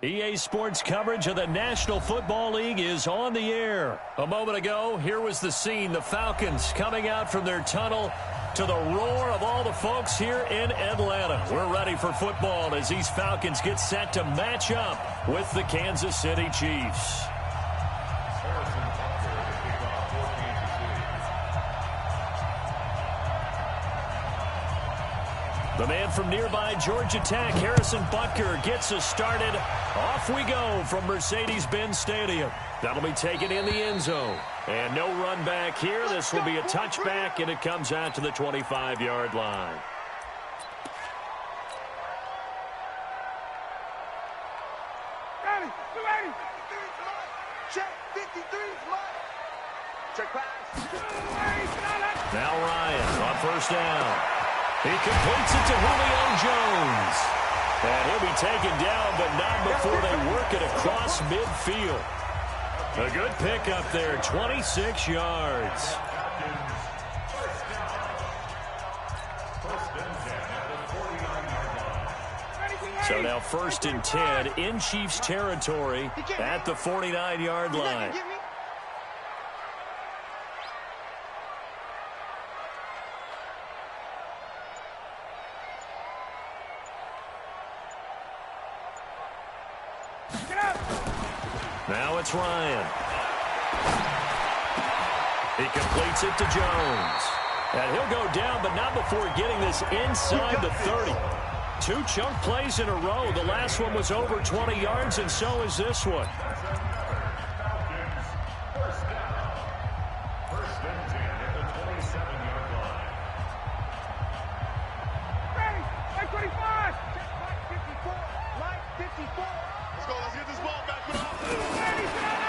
EA Sports coverage of the National Football League is on the air. A moment ago, here was the scene. The Falcons coming out from their tunnel to the roar of all the folks here in Atlanta. We're ready for football as these Falcons get set to match up with the Kansas City Chiefs. The man from nearby Georgia Tech, Harrison Butker, gets us started. Off we go from Mercedes-Benz Stadium. That'll be taken in the end zone. And no run back here. This will be a touchback, and it comes out to the 25-yard line. Ready, check 53, check pass. Now Ryan on first down. He completes it to Julio Jones. And he'll be taken down, but not before they work it across midfield. A good pickup there, 26 yards. So now 1st and 10 in Chiefs territory at the 49-yard line. Now it's Ryan. He completes it to Jones. And he'll go down, but not before getting this inside the 30. 2 chunk plays in a row. The last one was over 20 yards, and so is this one.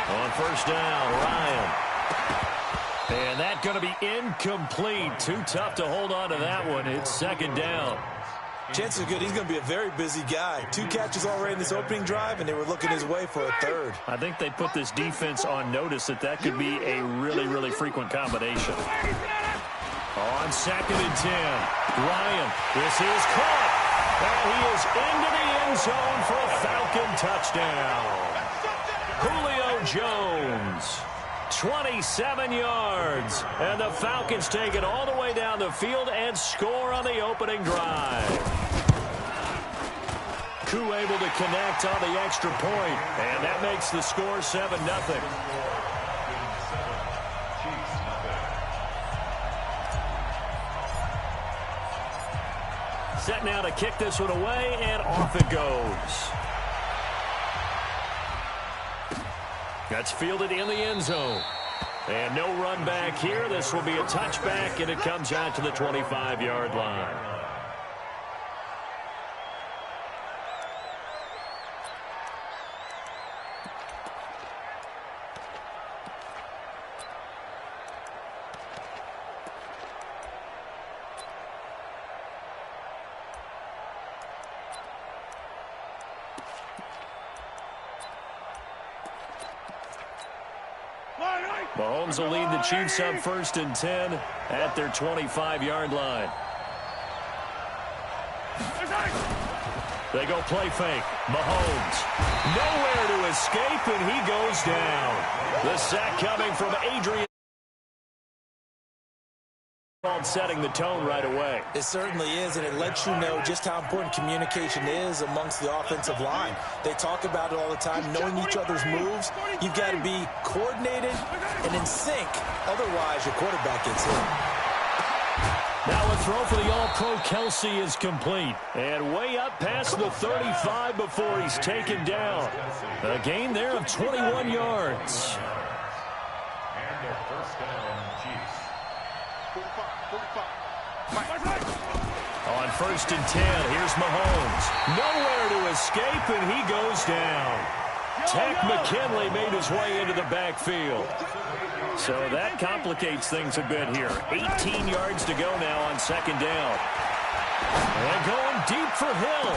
On first down, Ryan. And that's going to be incomplete. Too tough to hold on to that one. It's 2nd down. Chances are good he's going to be a very busy guy. 2 catches already in this opening drive, and they were looking his way for a 3rd. I think they put this defense on notice that could be a really, really frequent combination. On 2nd and 10, Ryan. This is caught. And he is into the end zone for a Falcon touchdown. Julio Jones, 27 yards. And the Falcons take it all the way down the field and score on the opening drive. Koo able to connect on the extra point, and that makes the score 7-0. Set now to kick this one away, and off it goes. That's fielded in the end zone. And no run back here. This will be a touchback, and it comes out to the 25-yard line. Mahomes will lead the Chiefs up 1st and 10 at their 25-yard line. They go play fake. Mahomes nowhere to escape, and he goes down. The sack coming from Adrian. Setting the tone right away. It certainly is, and it lets you know just how important communication is amongst the offensive line. They talk about it all the time, knowing each other's moves. You've got to be coordinated and in sync. Otherwise, your quarterback gets hit. Now a throw for the All-Pro Kelsey is complete. And way up past the 35 before he's taken down. A gain there of 21 yards. And their first down, Chiefs. On 1st and 10, here's Mahomes. Nowhere to escape, and he goes down. Tech McKinley made his way into the backfield. So that complicates things a bit here. 18 yards to go now on 2nd down. And going deep for Hill.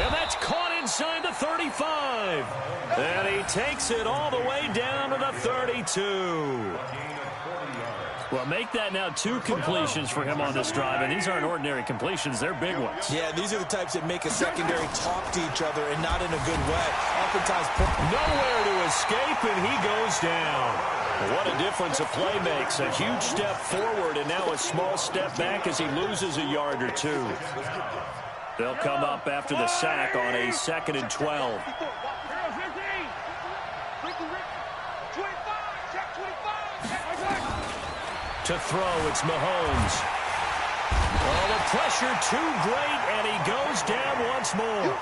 And that's caught inside the 35. And he takes it all the way down to the 32. Well, make that now 2 completions for him on this drive, and these aren't ordinary completions. They're big ones. Yeah, these are the types that make a secondary talk to each other and not in a good way. Oftentimes, nowhere to escape, and he goes down. What a difference a play makes. A huge step forward, and now a small step back as he loses a yard or 2. They'll come up after the sack on a 2nd and 12. To throw, it's Mahomes. Oh, the pressure too great, and he goes down once more.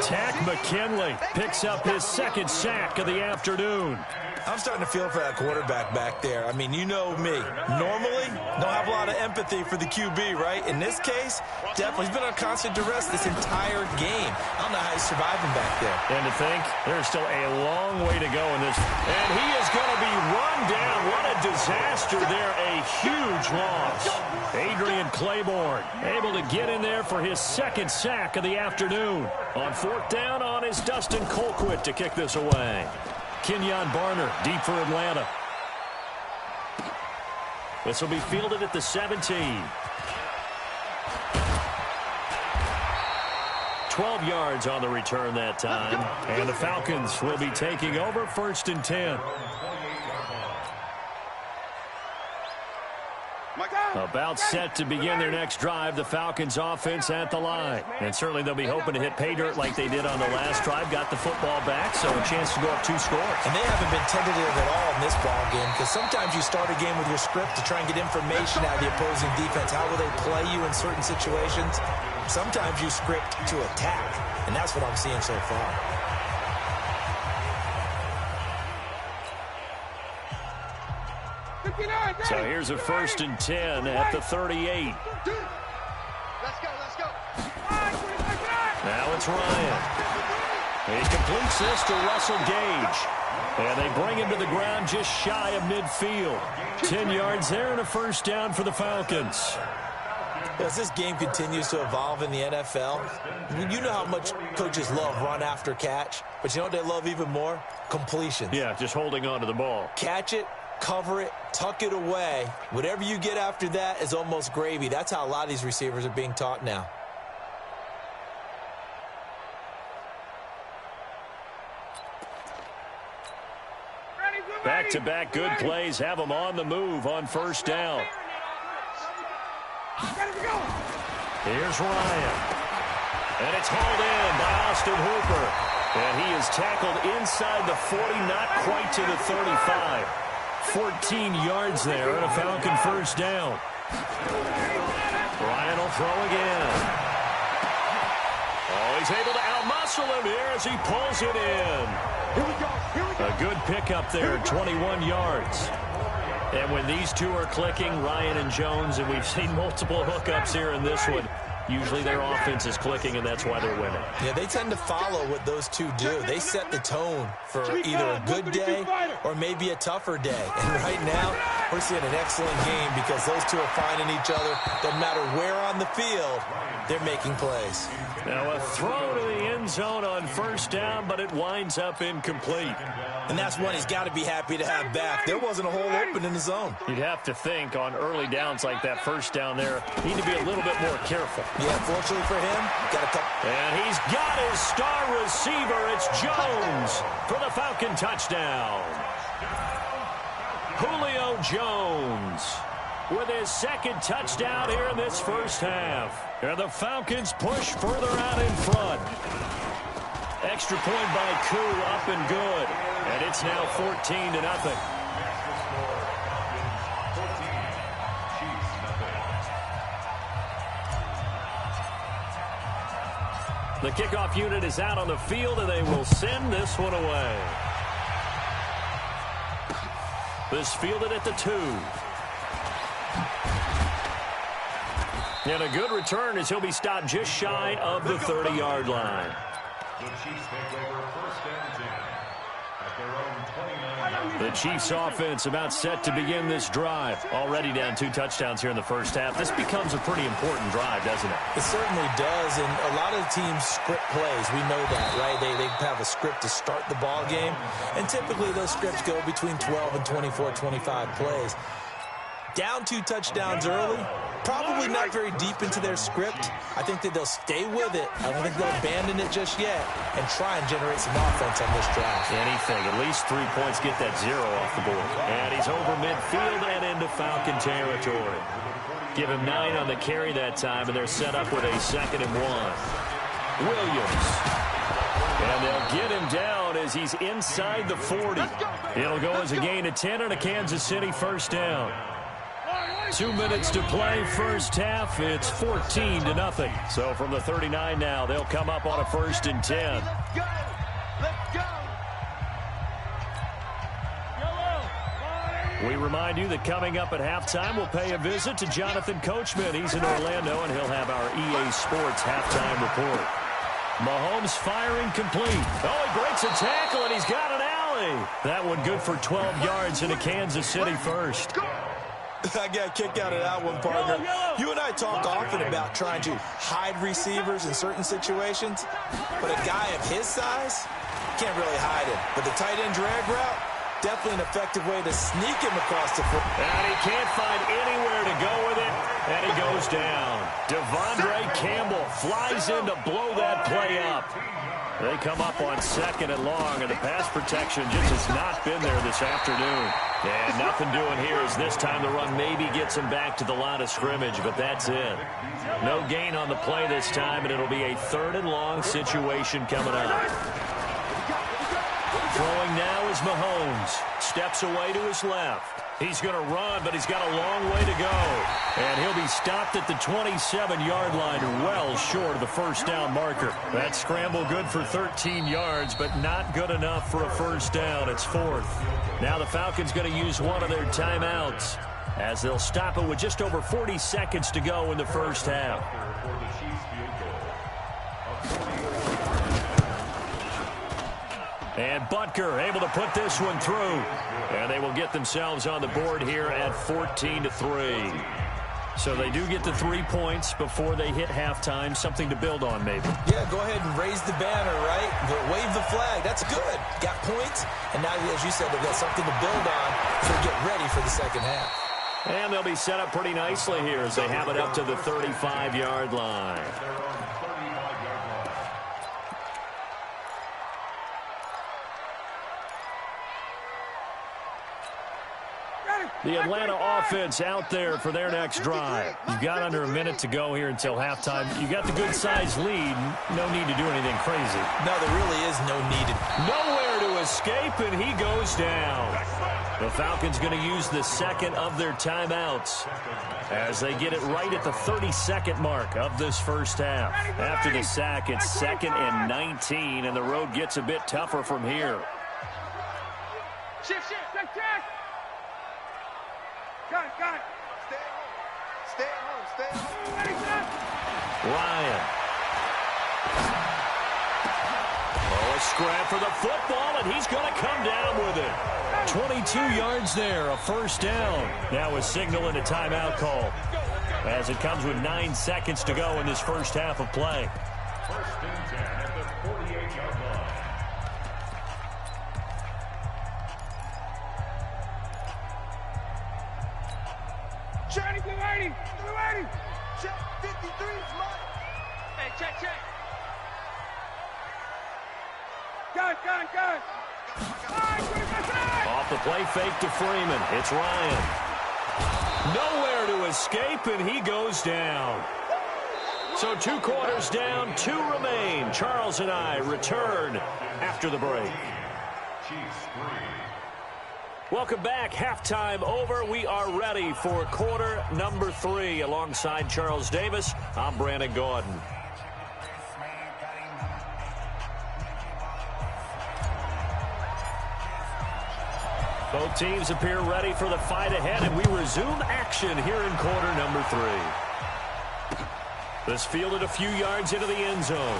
Tack McKinley picks up his 2nd sack of the afternoon. I'm starting to feel for that quarterback back there. I mean, you know me. Normally, don't have a lot of empathy for the QB, right? In this case, definitely he's been on constant duress this entire game. I don't know how he's surviving back there. And to think, there's still a long way to go in this. And he is going to be run down. What a disaster there. A huge loss. Adrian Claiborne able to get in there for his 2nd sack of the afternoon. On 4th down on is Dustin Colquitt to kick this away. Kenyon Barner deep for Atlanta. This will be fielded at the 17. 12 yards on the return that time. And the Falcons will be taking over 1st and 10. About set to begin their next drive, the Falcons offense at the line. And certainly they'll be hoping to hit pay dirt like they did on the last drive. Got the football back, so a chance to go up 2 scores. And they haven't been tentative at all in this ball game, because sometimes you start a game with your script to try and get information out of the opposing defense. How will they play you in certain situations? Sometimes you script to attack, and that's what I'm seeing so far. So here's a 1st and 10 at the 38. Let's go. Now it's Ryan. He completes this to Russell Gage. And they bring him to the ground just shy of midfield. 10 yards there and a 1st down for the Falcons. As this game continues to evolve in the NFL, you know how much coaches love run after catch, but you know what they love even more? Completions. Yeah, just holding on to the ball. Catch it, cover it, tuck it away. Whatever you get after that is almost gravy. That's how a lot of these receivers are being taught now. Back-to-back good plays have them on the move on 1st down. Here's Ryan. And it's hauled in by Austin Hooper. And he is tackled inside the 40, not quite to the 35. 14 yards there and a Falcon 1st down. Ryan will throw again. Oh, he's able to outmuscle him here as he pulls it in. A good pickup there, 21 yards. And when these two are clicking, Ryan and Jones, and we've seen multiple hookups here in this one, usually their offense is clicking, and that's why they're winning. Yeah, they tend to follow what those two do. They set the tone for either a good day or maybe a tougher day. And right now, we're seeing an excellent game because those two are finding each other. Doesn't matter where on the field, they're making plays. Now a throw to the end zone on 1st down, but it winds up incomplete. And that's one he's got to be happy to have back. There wasn't a hole open in the zone. You'd have to think on early downs like that 1st down there, need to be a little bit more careful. Yeah, fortunately for him, got a couple. And he's got his star receiver. It's Jones for the Falcon touchdown. Julio Jones with his 2nd touchdown here in this 1st half. And the Falcons push further out in front. Extra point by Koo, up and good. And it's now 14-0. The kickoff unit is out on the field, and they will send this one away. This fielded at the 2. And a good return as he'll be stopped just shy of the 30-yard line. The Chiefs take over 1st and 10 at their own 29. The Chiefs offense about set to begin this drive. Already down 2 touchdowns here in the 1st half. This becomes a pretty important drive, doesn't it? It certainly does, and a lot of the teams script plays. We know that, right? They have a script to start the ball game, and typically those scripts go between 12 and 24, 25 plays. Down 2 touchdowns early. Probably not very deep into their script. I think that they'll stay with it. I don't think they'll abandon it just yet and try and generate some offense on this drive. Anything. At least 3 points, get that 0 off the board. And he's over midfield and into Falcon territory. Give him 9 on the carry that time, and they're set up with a 2nd and 1. Williams. And they'll get him down as he's inside the 40. It'll go as a gain of 10 and a Kansas City first down. 2 minutes to play, first half. It's 14-0. So from the 39 now, they'll come up on a 1st and 10. Let's go. Let's go. We remind you that coming up at halftime, we'll pay a visit to Jonathan Coachman. He's in Orlando, and he'll have our EA Sports halftime report. Mahomes firing complete. Oh, he breaks a tackle, and he's got an alley. That one good for 12 yards in a Kansas City first. I got a kick out of that one, partner. You and I talk often about trying to hide receivers in certain situations, but a guy of his size can't really hide him. But the tight end drag route, definitely an effective way to sneak him across the field. And he can't find anywhere to go with it, and he goes down. Devondre Campbell flies in to blow that play up. They come up on 2nd and long, and the pass protection just has not been there this afternoon. And nothing doing here as this time the run maybe gets him back to the line of scrimmage, but that's it. No gain on the play this time, and it'll be a 3rd and long situation coming up. Throwing now is Mahomes. Steps away to his left. He's going to run, but he's got a long way to go. And he'll be stopped at the 27-yard line, well short of the first down marker. That scramble good for 13 yards, but not good enough for a first down. It's 4th. Now the Falcons going to use one of their timeouts as they'll stop it with just over 40 seconds to go in the first half. And Butker able to put this one through. And they will get themselves on the board here at 14-3. So they do get the 3 points before they hit halftime. Something to build on, maybe. Yeah, go ahead and raise the banner, right? Wave the flag. That's good. Got points. And now, as you said, they've got something to build on to get ready for the second half. And they'll be set up pretty nicely here as they have it up to the 35-yard line. The Atlanta offense out there for their next drive. You've got under a minute to go here until halftime. You got the good-sized lead. No need to do anything crazy. No, there really is no need. Nowhere to escape, and he goes down. The Falcons going to use the 2nd of their timeouts as they get it right at the 32nd mark of this first half. After the sack, it's 2nd and 19, and the road gets a bit tougher from here. Shift, check. Got it. Stay at home. Ryan. Oh, a scrap for the football, and he's going to come down with it. 22 yards there, a first down. Now a signal and a timeout call as it comes with 9 seconds to go in this first half of play. 1st and 10 at the 48-yard line. Johnny, 280. Check, 53 is mine. Hey, check. Got it. Off the play fake to Freeman. It's Ryan. Nowhere to escape, and he goes down. So 2 quarters down, 2 remain. Charles and I return after the break. Chiefs 3. Welcome back. Halftime over. We are ready for quarter number 3. Alongside Charles Davis, I'm Brandon Gordon. Both teams appear ready for the fight ahead, and we resume action here in quarter number 3. This fielded a few yards into the end zone.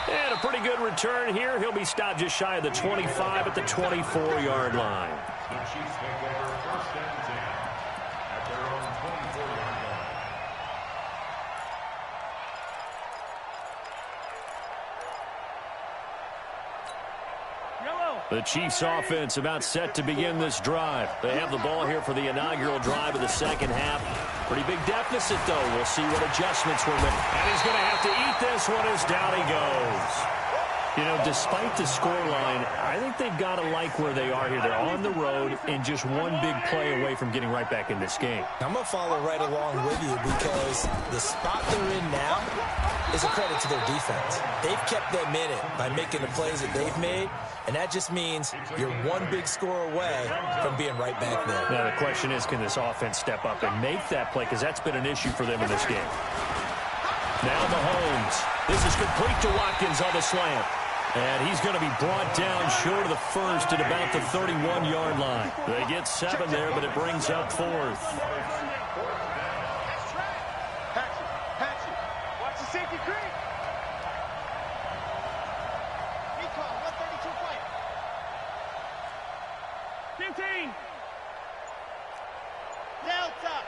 And a pretty good return here. He'll be stopped just shy of the 25 at the 24-yard line. The Chiefs take over 1st and 10 at their own 24-yard line. Yellow. The Chiefs offense about set to begin this drive. They have the ball here for the inaugural drive of the second half. Pretty big deficit, though. We'll see what adjustments were made. And he's going to have to eat this one as down he goes. You know, despite the scoreline, I think they've got to like where they are here. They're on the road and just one big play away from getting right back in this game. I'm going to follow right along with you because the spot they're in now is a credit to their defense. They've kept them in it by making the plays that they've made, and that just means you're one big score away from being right back there. Now, the question is, can this offense step up and make that play? Because that's been an issue for them in this game. Now Mahomes. This is complete to Watkins on the slant. And he's going to be brought down short of the first at about the 31-yard line. They get 7 there, but it brings up 4th. Watch the safety creep. Recall, 132 fight. 15. Delta.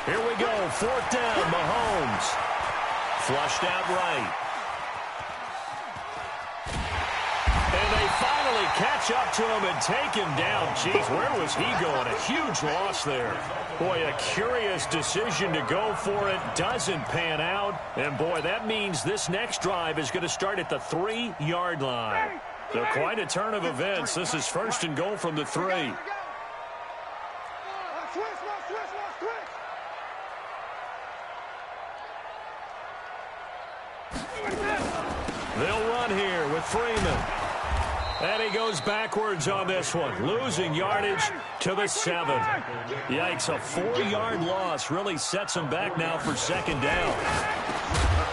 Here we go. 4th down. Mahomes. Flushed out right. And they finally catch up to him and take him down. Jeez, where was he going? A huge loss there. Boy, a curious decision to go for it. Doesn't pan out. And, boy, that means this next drive is going to start at the 3-yard line. So quite a turn of events. This is 1st and goal from the 3. They'll run here with Freeman. And he goes backwards on this one, losing yardage to the 7. Yikes, a 4-yard loss really sets him back now for 2nd down.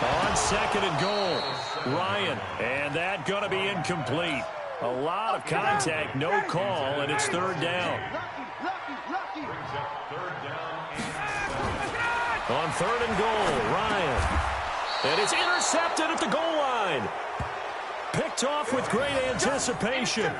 On 2nd and goal, Ryan, and that going to be incomplete. A lot of contact, no call, and it's 3rd down. On 3rd and goal, Ryan. And it's intercepted at the goal line. Picked off with great anticipation.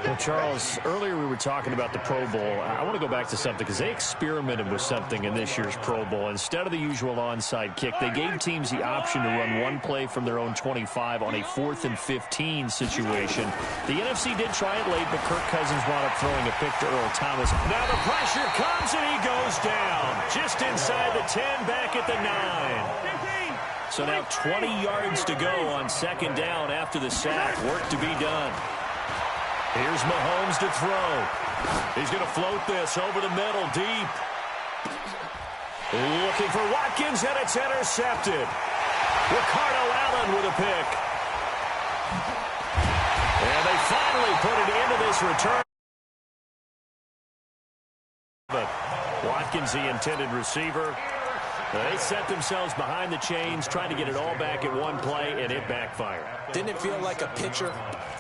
Well, Charles, earlier we were talking about the Pro Bowl. I want to go back to something because they experimented with something in this year's Pro Bowl. Instead of the usual onside kick, they gave teams the option to run one play from their own 25 on a 4th and 15 situation. The NFC did try it late, but Kirk Cousins wound up throwing a pick to Earl Thomas. Now the pressure comes and he goes down. Just inside the 10, back at the 9. So now 20 yards to go on 2nd down after the sack. Work to be done. Here's Mahomes to throw. He's going to float this over the middle, deep. Looking for Watkins, and it's intercepted. Ricardo Allen with a pick. And they finally put it into this return. But Watkins, the intended receiver. They set themselves behind the chains, trying to get it all back in one play, and it backfired. Didn't it feel like a pitcher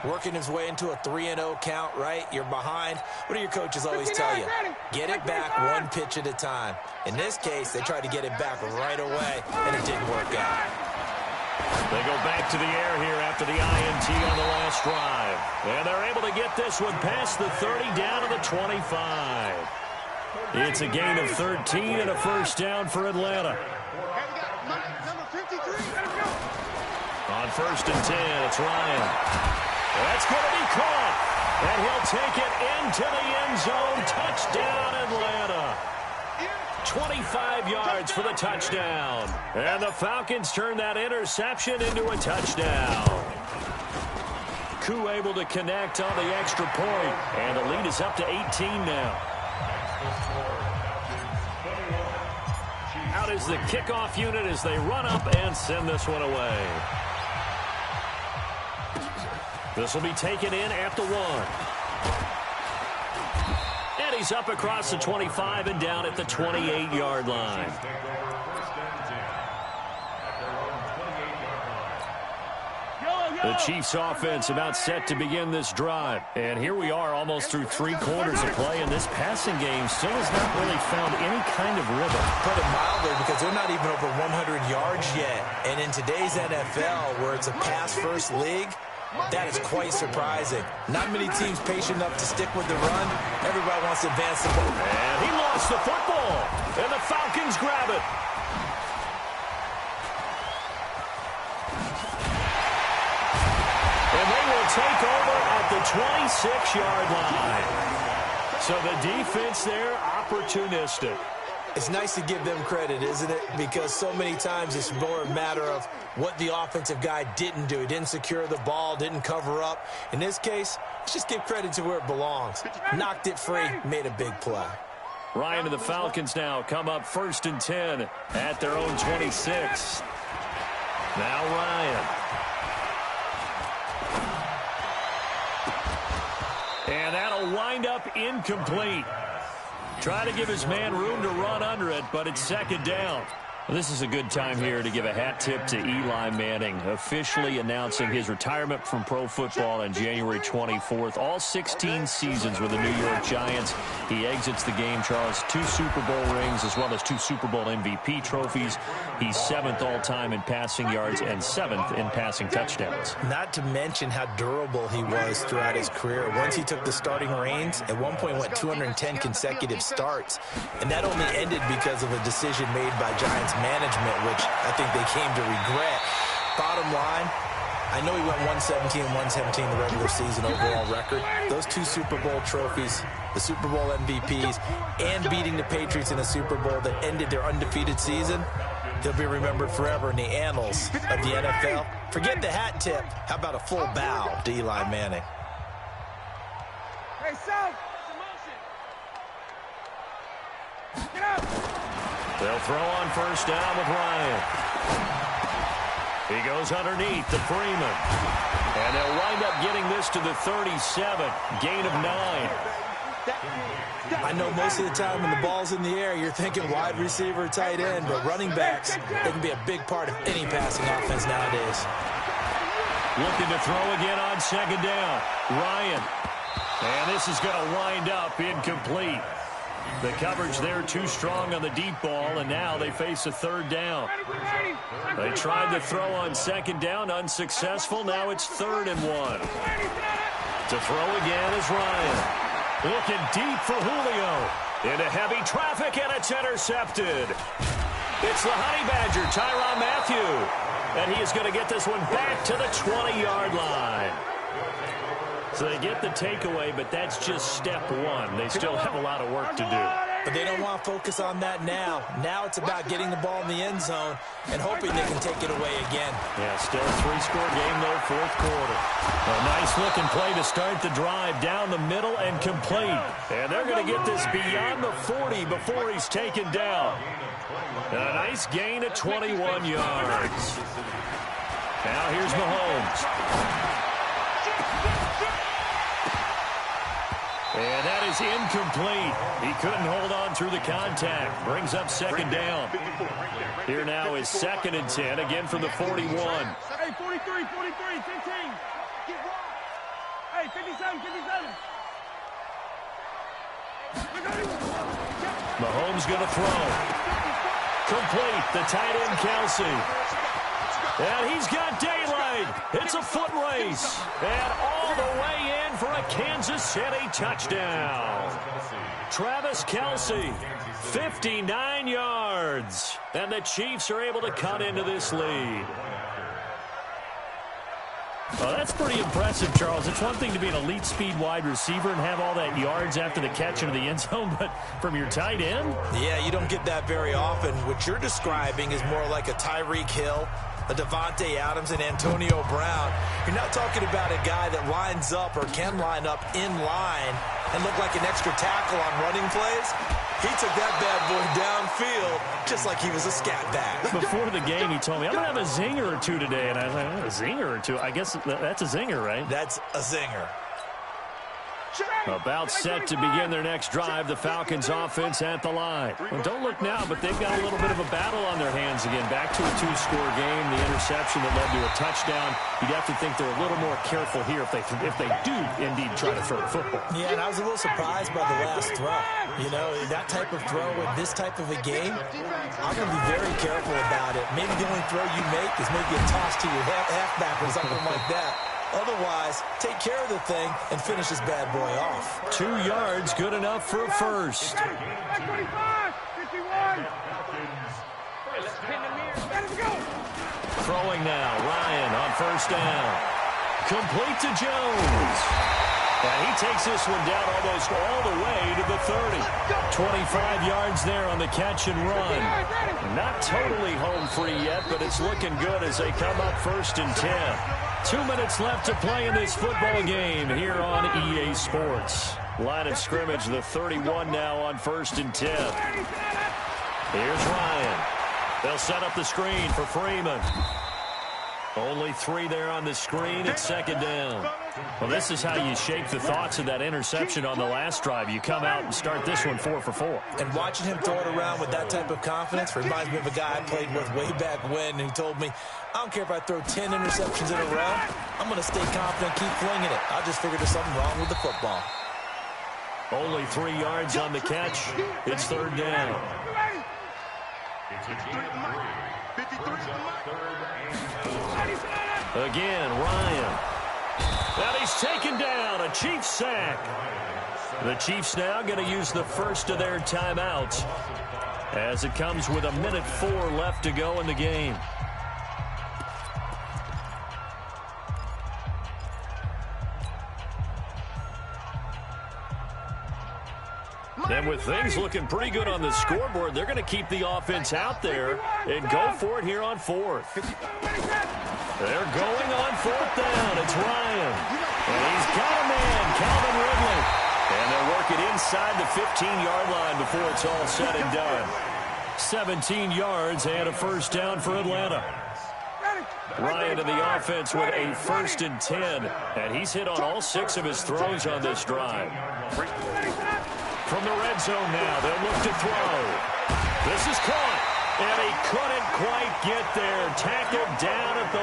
working his way into a 3-0 count, right? You're behind. What do your coaches always tell you? Get it back one pitch at a time. In this case, they tried to get it back right away, and it didn't work out. They go back to the air here after the INT on the last drive. And they're able to get this one past the 30 down to the 25. It's a gain of 13 and a 1st down for Atlanta. On 1st and 10, it's Ryan. That's going to be caught. And he'll take it into the end zone. Touchdown, Atlanta. 25 yards for the touchdown. And the Falcons turn that interception into a touchdown. Koo able to connect on the extra point. And the lead is up to 18 now. Out is the kickoff unit as they run up and send this one away. This will be taken in at the 1. And he's up across the 25 and down at the 28-yard line. The Chiefs offense about set to begin this drive. And here we are almost through 3 quarters of play, and this passing game still has not really found any kind of rhythm. Put it mildly, because they're not even over 100 yards yet. And in today's NFL, where it's a pass-first league, that is quite surprising. Not many teams patient enough to stick with the run. Everybody wants to advance the ball. And he lost the football, and the Falcons grab it. And they will take at the 26-yard line. So the defense there, opportunistic. It's nice to give them credit, isn't it? Because so many times it's more a matter of what the offensive guy didn't do. He didn't secure the ball, didn't cover up. In this case, let's just give credit to where it belongs. Knocked it free, made a big play. Ryan and the Falcons now come up 1st and 10 at their own 26. Now Ryan. And that'll wind up incomplete. Try to give his man room to run under it, but it's 2nd down. Well, this is a good time here to give a hat tip to Eli Manning, officially announcing his retirement from pro football on January 24th. All 16 seasons with the New York Giants. He exits the game, Charles, 2 Super Bowl rings as well as 2 Super Bowl MVP trophies. He's 7th all-time in passing yards and 7th in passing touchdowns. Not to mention how durable he was throughout his career. Once he took the starting reins, at one point went 210 consecutive starts, and that only ended because of a decision made by Giants management, which I think they came to regret. Bottom line, I know he went 117 and 117 the regular season overall record. Those 2 Super Bowl trophies, the Super Bowl MVPs, and beating the Patriots in a Super Bowl that ended their undefeated season, he'll be remembered forever in the annals of the NFL. Forget the hat tip. How about a full bow to Eli Manning? Hey, South! Get up! They'll throw on 1st down with Ryan. He goes underneath to Freeman. And they'll wind up getting this to the 37. Gain of 9. I know most of the time when the ball's in the air, you're thinking wide receiver, tight end, but running backs, they can be a big part of any passing offense nowadays. Looking to throw again on 2nd down. Ryan. And this is going to wind up incomplete. The coverage there too strong on the deep ball, and now they face a 3rd down. They tried to throw on 2nd down, unsuccessful. Now it's 3rd and 1. To throw again is Ryan. Looking deep for Julio. Into heavy traffic, and it's intercepted. It's the Honey Badger, Tyrann Mathieu. And he is going to get this one back to the 20-yard line. So they get the takeaway, but that's just step 1. They still have a lot of work to do. But they don't want to focus on that now. Now it's about getting the ball in the end zone and hoping they can take it away again. Yeah, still a 3-score game, though, 4th quarter. A nice-looking play to start the drive down the middle and complete. And they're going to get this beyond the 40 before he's taken down. And a nice gain at 21 yards. Now here's Mahomes. And that is incomplete. He couldn't hold on through the contact. Brings up 2nd down. Here now is 2nd and 10, again from the 41. Hey, 43, 15. Hey, 57. Mahomes going to throw. Complete. The tight end, Kelsey. And he's got daylight. It's a foot race. And all the way in for a Kansas City touchdown. Travis Kelsey, 59 yards. And the Chiefs are able to cut into this lead. Well, that's pretty impressive, Charles. It's one thing to be an elite speed wide receiver and have all that yards after the catch into the end zone, but from your tight end? Yeah, you don't get that very often. What you're describing is more like a Tyreek Hill, a Devontae Adams, and Antonio Brown. You're not talking about a guy that lines up or can line up in line and look like an extra tackle on running plays. He took that bad boy downfield just like he was a scat back. Before the game, he told me, I'm going to have a zinger or two today. And I was like, a zinger or two? I guess that's a zinger, right? That's a zinger. About set to begin their next drive, the Falcons offense at the line. Well, don't look now, but they've got a little bit of a battle on their hands again. Back to a 2-score game, the interception that led to a touchdown. You'd have to think they're a little more careful here if they do indeed try to throw the football. Yeah, and I was a little surprised by the last throw. You know, that type of throw with this type of a game, I'm going to be very careful about it. Maybe the only throw you make is maybe a toss to your halfback or something like that. Otherwise, take care of the thing and finish this bad boy off. 2 yards, good enough for a first. 25, 51. Throwing now, Ryan on 1st down. Complete to Jones. And he takes this one down almost all the way to the 30. 25 yards there on the catch and run. Not totally home free yet, but it's looking good as they come up 1st and 10. 2 minutes left to play in this football game here on EA Sports. Line of scrimmage, the 31 now on 1st and 10. Here's Ryan. They'll set up the screen for Freeman. Only 3 there on the screen. It's 2nd down. Well, this is how you shake the thoughts of that interception on the last drive. You come out and start this one 4 for 4. And watching him throw it around with that type of confidence reminds me of a guy I played with way back when who told me, I don't care if I throw 10 interceptions in a row. I'm going to stay confident, keep flinging it. I just figured there's something wrong with the football. Only 3 yards on the catch. It's 3rd down. Again, Ryan. And he's taken down. A Chiefs sack. The Chiefs now going to use the first of their timeouts as it comes with 1:04 left to go in the game. And with things looking pretty good on the scoreboard, they're going to keep the offense out there and go for it here on 4th. They're going on 4th down. It's Ryan. And he's got a man, Calvin Ridley. And they'll work it inside the 15-yard line before it's all said and done. 17 yards and a 1st down for Atlanta. Ryan in the offense with a 1st and 10. And he's hit on all 6 of his throws on this drive. From the red zone now, they'll look to throw. This is caught, and he couldn't quite get there. Tackled down at the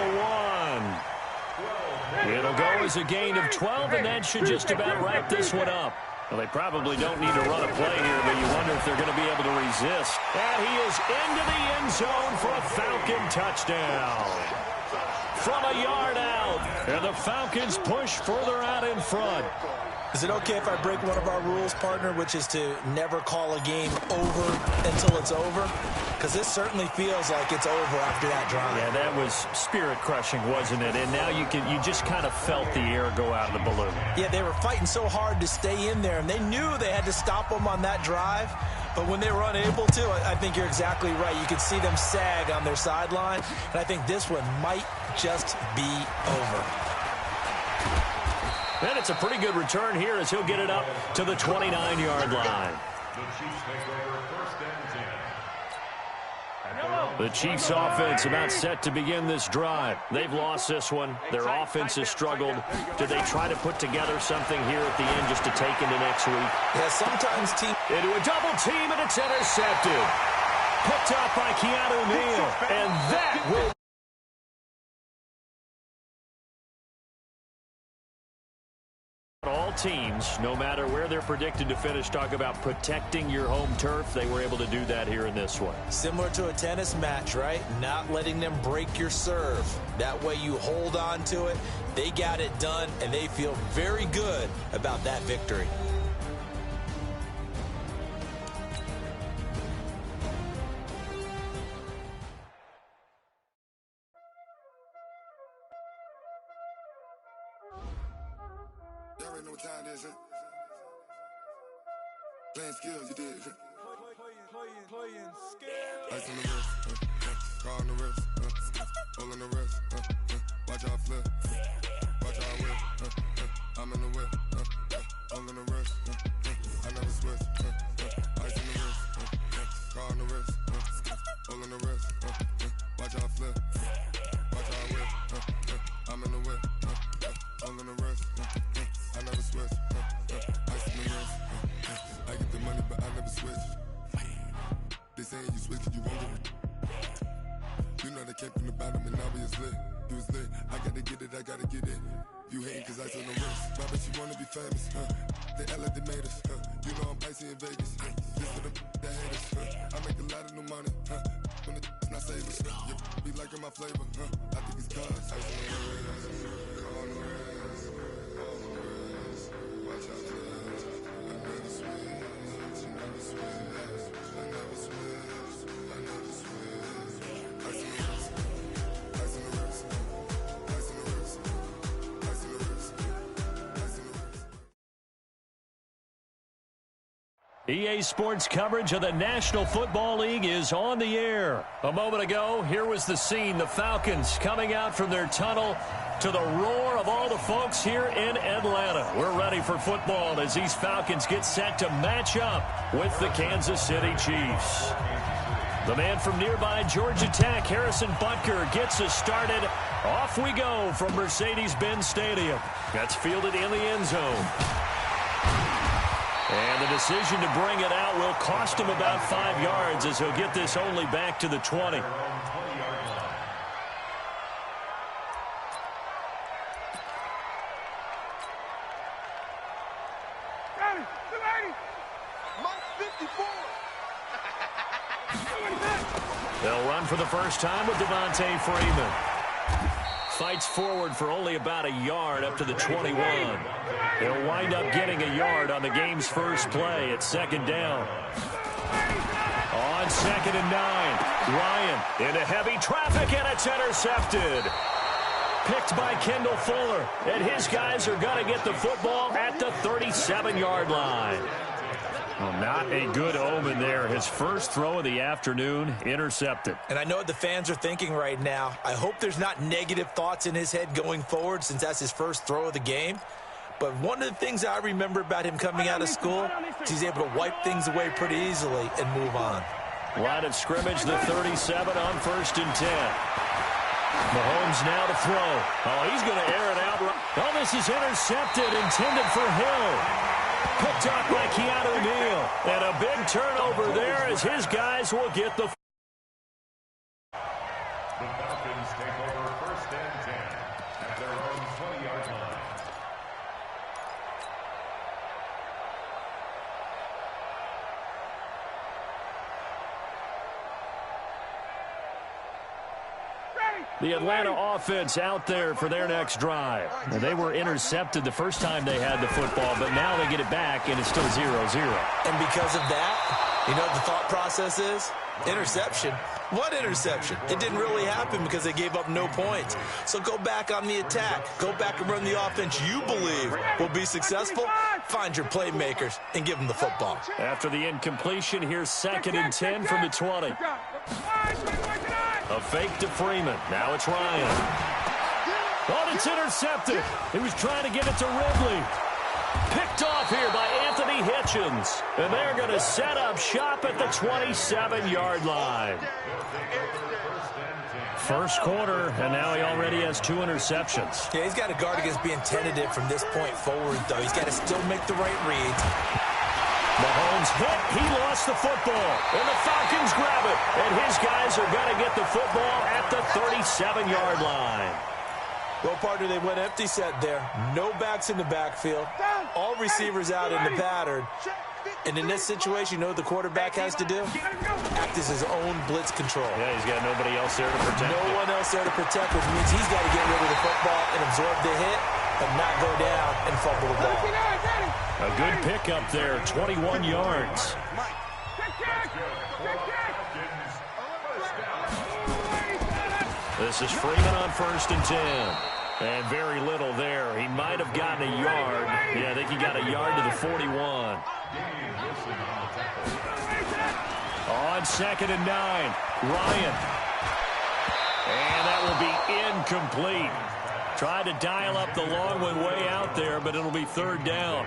1. It'll go as a gain of 12, and that should just about wrap this one up. Well, they probably don't need to run a play here, but you wonder if they're going to be able to resist. And he is into the end zone for a Falcon touchdown. From a yard out, and the Falcons push further out in front. Is it okay if I break one of our rules, partner, which is to never call a game over until it's over? Because this certainly feels like it's over after that drive. Yeah, that was spirit-crushing, wasn't it? And now you just kind of felt the air go out of the balloon. Yeah, they were fighting so hard to stay in there, and they knew they had to stop them on that drive. But when they were unable to, I think you're exactly right. You could see them sag on their sideline, and I think this one might just be over. And it's a pretty good return here as he'll get it up to the 29-yard line. The Chiefs offense about set to begin this drive. They've lost this one. Their offense has struggled. Do they try to put together something here at the end just to take into next week? Yeah, sometimes into a double team, and it's intercepted. Picked up by Keanu Neal. And that will... All teams, no matter where they're predicted to finish, talk about protecting your home turf. They were able to do that here in this one. Similar to a tennis match, right? Not letting them break your serve. That way you hold on to it. They got it done, and they feel very good about that victory. Y'all already know what time it is, huh? Playing skills, you did. Playing skills. Ice on the wrist, car on the wrist, hole on the wrist, watch out flip, watch out whip, I'm in the whip, hole in the wrist, I never switch, ice on the wrist, car on the wrist, hole in the wrist, watch out flip, watch out whip, I'm in the whip, hole in the wrist, I never switch, ice in the wrist, I get the money but I never switch. They saying you switch and you won't get it. You know they came from the bottom and now we is lit. You was lit, I gotta get it, I gotta get it. You hating cause ice on the wrist. Why bet you wanna be famous, They act like they made us, You know I'm icy in Vegas, This for the that hate us, I make a lot of new money, When it's not savers, You be liking my flavor, I think it's cause ice on the wrist, on the wrist, on the wrist. Watch out for this, I never switch, I never switch. I never switch, I never switch. Ice in the wrist, ice in the wrist, ice in the wrist, ice EA Sports coverage of the National Football League is on the air. A moment ago, here was the scene. The Falcons coming out from their tunnel to the roar of all the folks here in Atlanta. We're ready for football as these Falcons get set to match up with the Kansas City Chiefs. The man from nearby Georgia Tech, Harrison Butker, gets us started. Off we go from Mercedes-Benz Stadium. That's fielded in the end zone. And the decision to bring it out will cost him about 5 yards as he'll get this only back to the 20. They'll run for the first time with Devontae Freeman. Fights forward for only about a yard up to the 21. They'll wind up getting a yard on the game's first play at second down. On 2nd and 9, Ryan into heavy traffic, and it's intercepted. Picked by Kendall Fuller, and his guys are going to get the football at the 37-yard line. Well, not a good omen there. His first throw of the afternoon intercepted. And I know what the fans are thinking right now. I hope there's not negative thoughts in his head going forward since that's his first throw of the game. But one of the things I remember about him coming out of school is he's able to wipe things away pretty easily and move on. Line of scrimmage, the 37 on 1st and 10. Mahomes now to throw. Oh, he's going to air it out. Oh, this is intercepted, intended for Hill. Picked up by Keanu Neal. And a big turnover there as his guys will get the... The Falcons take over 1st and 10 at their own 20-yard line. The Atlanta offense out there for their next drive. Now, they were intercepted the first time they had the football, but now they get it back, and it's still 0-0. And because of that, you know what the thought process is? Interception. What interception? It didn't really happen because they gave up no points. So go back on the attack. Go back and run the offense you believe will be successful. Find your playmakers and give them the football. After the incompletion, here's 2nd and 10 from the 20. A fake to Freeman. Now it's Ryan. Oh, it's intercepted. He was trying to get it to Ridley. Picked off here by Anthony Hitchens. And they're going to set up shop at the 27-yard line. First quarter, and now he already has 2 interceptions. Yeah, he's got to guard against being tentative from this point forward, though. He's got to still make the right reads. Mahomes hit. He lost the football. And the Falcons grab it. And his guys are going to get the football at the 37-yard line. Well, partner, they went empty set there. No backs in the backfield. All receivers out in the pattern. And in this situation, you know what the quarterback has to do? Act as his own blitz control. Yeah, he's got nobody else there to protect. No one else there to protect, which means he's got to get rid of the football and absorb the hit and not go down and fumble the ball. A good pickup there, 21 yards. This is Freeman on 1st and 10. And very little there. He might have gotten a yard. Yeah, I think he got a yard to the 41. On 2nd and 9, Ryan. And that will be incomplete. Tried to dial up the long one way out there, but it'll be 3rd down.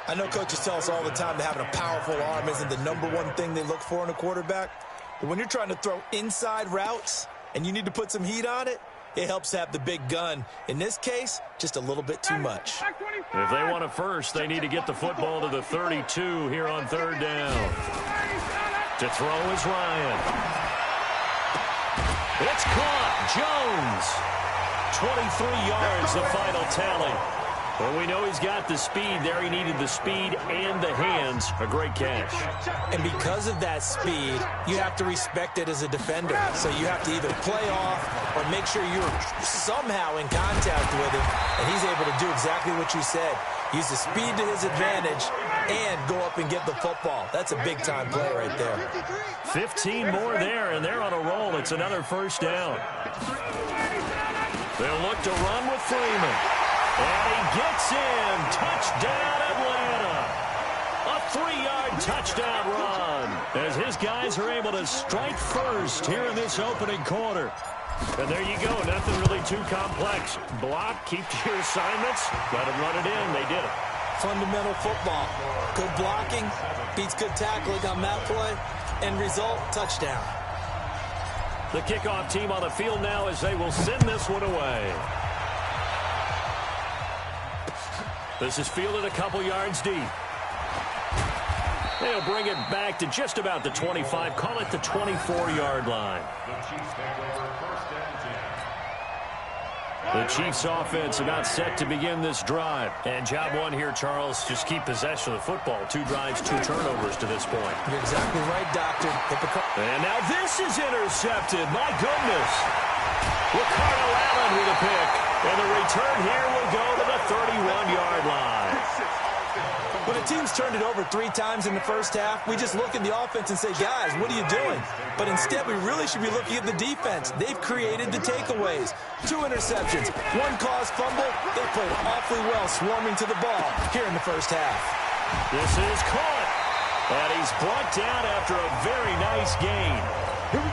I know coaches tell us all the time that having a powerful arm isn't the #1 thing they look for in a quarterback. But when you're trying to throw inside routes and you need to put some heat on it, it helps to have the big gun. In this case, just a little bit too much. If they want a first, they need to get the football to the 32 here on 3rd down. To throw is Ryan. It's caught. Jones. 23 yards, the final tally. Well, we know he's got the speed there. He needed the speed and the hands. A great catch. And because of that speed, you have to respect it as a defender. So you have to either play off or make sure you're somehow in contact with him. And he's able to do exactly what you said. Use the speed to his advantage and go up and get the football. That's a big-time play right there. 15 more there, and they're on a roll. It's another first down. They'll look to run with Freeman. And he gets in. Touchdown, Atlanta. A 3-yard touchdown run as his guys are able to strike first here in this opening quarter. And there you go. Nothing really too complex. Block, keep to your assignments, let them run it in. They did it. Fundamental football. Good blocking beats good tackling on that play. End result, touchdown. The kickoff team on the field now as they will send this one away. This is fielded a couple yards deep. They'll bring it back to just about the 25. Call it the 24-yard line. The Chiefs offense about set to begin this drive. And job one here, Charles, just keep possession of the football. 2 drives, 2 turnovers to this point. You're exactly right, Doctor. And now this is intercepted. My goodness. Ricardo Allen with a pick. And the return here will go to the 31-yard line. When a team's turned it over 3 times in the first half, we just look at the offense and say, guys, what are you doing? But instead, we really should be looking at the defense. They've created the takeaways. 2 interceptions, 1 caused fumble. They played awfully well swarming to the ball here in the first half. This is caught. And he's brought down after a very nice gain.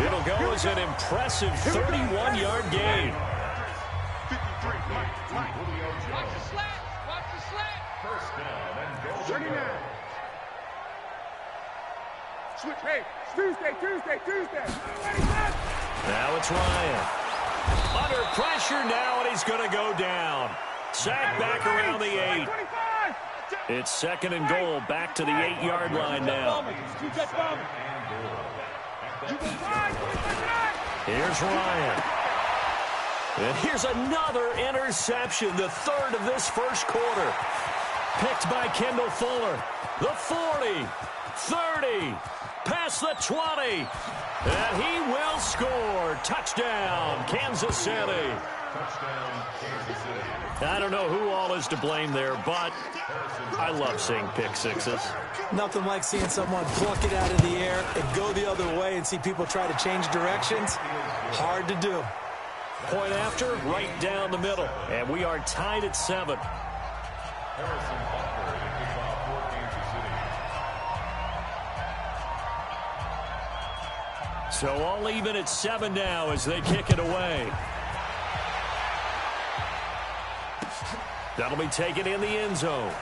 It'll go as an impressive 31-yard gain. Watch the slant. Watch the slant. First down and goal. 39. Switch. Hey, Tuesday. Now it's Ryan. Under pressure now, and he's going to go down. Sacked back around the 8. 25. It's second and goal, back to the 8-yard line now. Here's Ryan. And here's another interception, the 3rd of this first quarter. Picked by Kendall Fuller. The 40, 30, past the 20. And he will score. Touchdown, Kansas City. I don't know who all is to blame there, but I love seeing pick sixes. Nothing like seeing someone pluck it out of the air and go the other way and see people try to change directions. Hard to do. Point after, right down the middle. And we are tied at 7. So all even at 7 now as they kick it away. That'll be taken in the end zone.